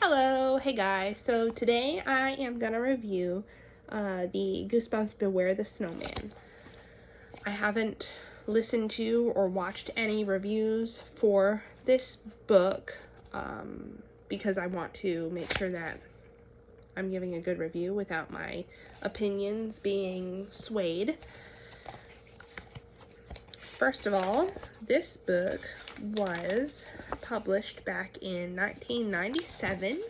Hello, hey guys. So today I am gonna review the Goosebumps Beware the Snowman. I haven't listened to or watched any reviews for this book because I want to make sure that I'm giving a good review without my opinions being swayed. First of all, this book was published back in 1997.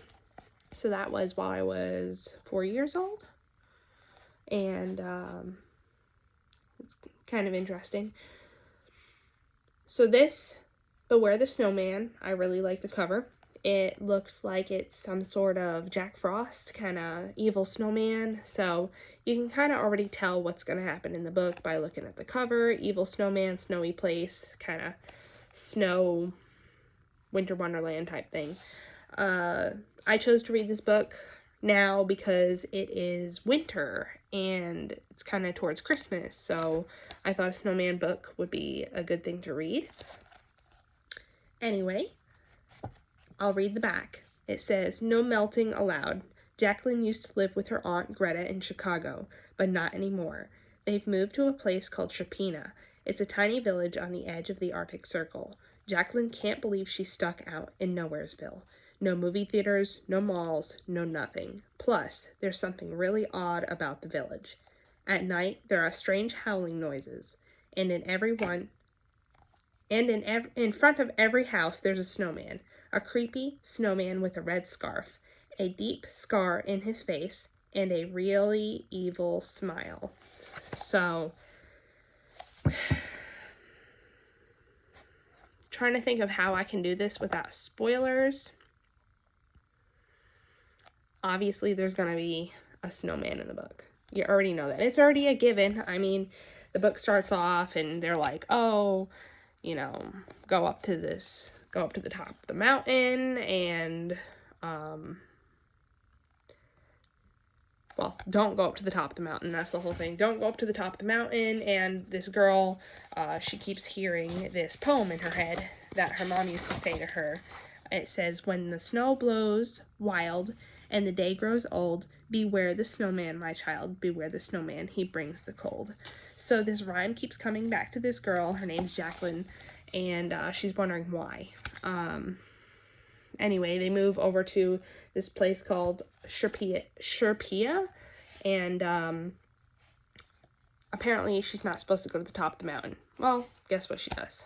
So that was while I was 4 years old. And it's kind of interesting. So this, Beware the Snowman, I really like the cover. It looks like it's some sort of Jack Frost kind of evil snowman. So you can kind of already tell what's going to happen in the book by looking at the cover. Evil snowman, snowy place, kind of snow, winter wonderland type thing. I chose to read this book now because it is winter and it's kind of towards Christmas, so I thought a snowman book would be a good thing to read. Anyway, I'll read the back. It says, "No melting allowed. Jacqueline used to live with her aunt Greta in Chicago, but not anymore. They've moved to a place called Chapina. It's a tiny village on the edge of the Arctic Circle. Jacqueline can't believe she's stuck out in Nowheresville. No movie theaters, no malls, no nothing. Plus, there's something really odd about the village. At night, there are strange howling noises, and in front of every house there's a snowman, a creepy snowman with a red scarf, a deep scar in his face, and a really evil smile." So, trying to think of how I can do this without spoilers. Obviously, there's going to be a snowman in the book. You already know that. It's already a given. I mean, the book starts off and they're like, oh, go up to the top of the mountain and, well, don't go up to the top of the mountain. That's the whole thing. Don't go up to the top of the mountain. And this girl, she keeps hearing this poem in her head that her mom used to say to her. It says, "When the snow blows wild and the day grows old, beware the snowman, my child, beware the snowman, he brings the cold." So this rhyme keeps coming back to this girl. Her name's Jacqueline, and she's wondering why. Anyway, they move over to this place called Sherpia, and apparently she's not supposed to go to the top of the mountain. Well, guess what she does?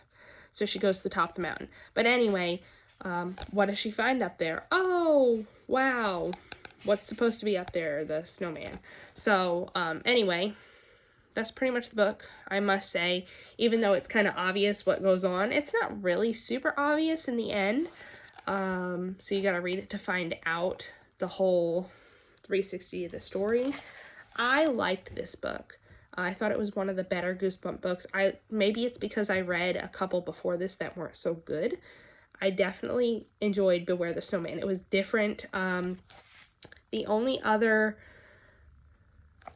So she goes to the top of the mountain. But anyway, what does she find up there? Oh, wow. What's supposed to be up there? The snowman. So, anyway, that's pretty much the book, I must say. Even though it's kind of obvious what goes on, it's not really super obvious in the end. So you gotta read it to find out the whole 360 of the story. I liked this book. I thought it was one of the better Goosebump books. Maybe it's because I read a couple before this that weren't so good. I definitely enjoyed Beware the Snowman. It was different. The only other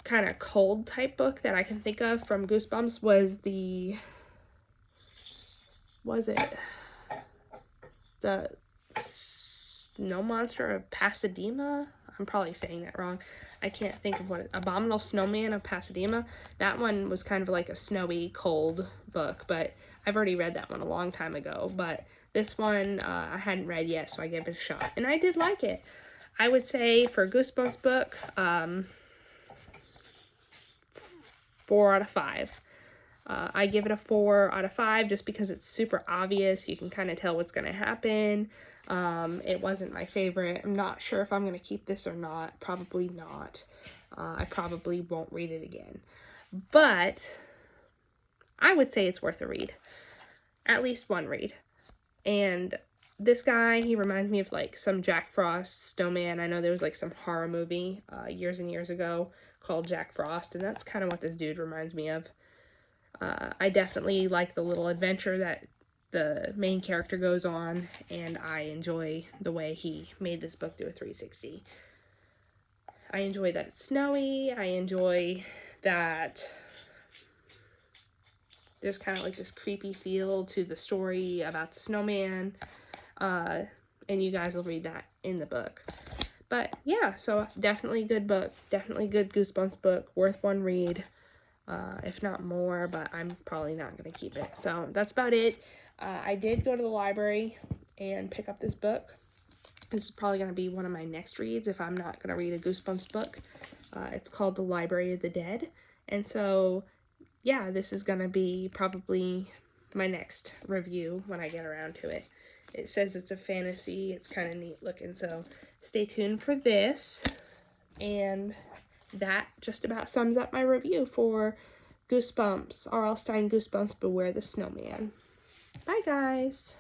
kind of cold type book that I can think of from Goosebumps was the Snow Monster of Pasadena? I'm probably saying that wrong. I can't think of Abominable Snowman of Pasadena. That one was kind of like a snowy, cold book, but I've already read that one a long time ago. But this one I hadn't read yet, so I gave it a shot, and I did like it. I would say for a Goosebumps book, 4 out of 5. I give it a 4 out of 5 just because it's super obvious. You can kind of tell what's going to happen. It wasn't my favorite. I'm not sure if I'm going to keep this or not. Probably not. I probably won't read it again. But I would say it's worth a read. At least one read. And this guy, he reminds me of like some Jack Frost snowman. I know there was like some horror movie years and years ago called Jack Frost, and that's kind of what this dude reminds me of. I definitely like the little adventure that the main character goes on, and I enjoy the way he made this book do a 360. I enjoy that it's snowy. I enjoy that there's kind of like this creepy feel to the story about the snowman. and you guys will read that in the book. But yeah, so definitely good book, definitely good Goosebumps book, worth one read, if not more, but I'm probably not going to keep it. So that's about it. I did go to the library and pick up this book. This is probably going to be one of my next reads if I'm not going to read a Goosebumps book. It's called The Library of the Dead. And so, yeah, this is going to be probably my next review when I get around to it. It says it's a fantasy. It's kind of neat looking. So stay tuned for this. And that just about sums up my review for Goosebumps, R.L.Stine Goosebumps, Beware the Snowman. Bye, guys.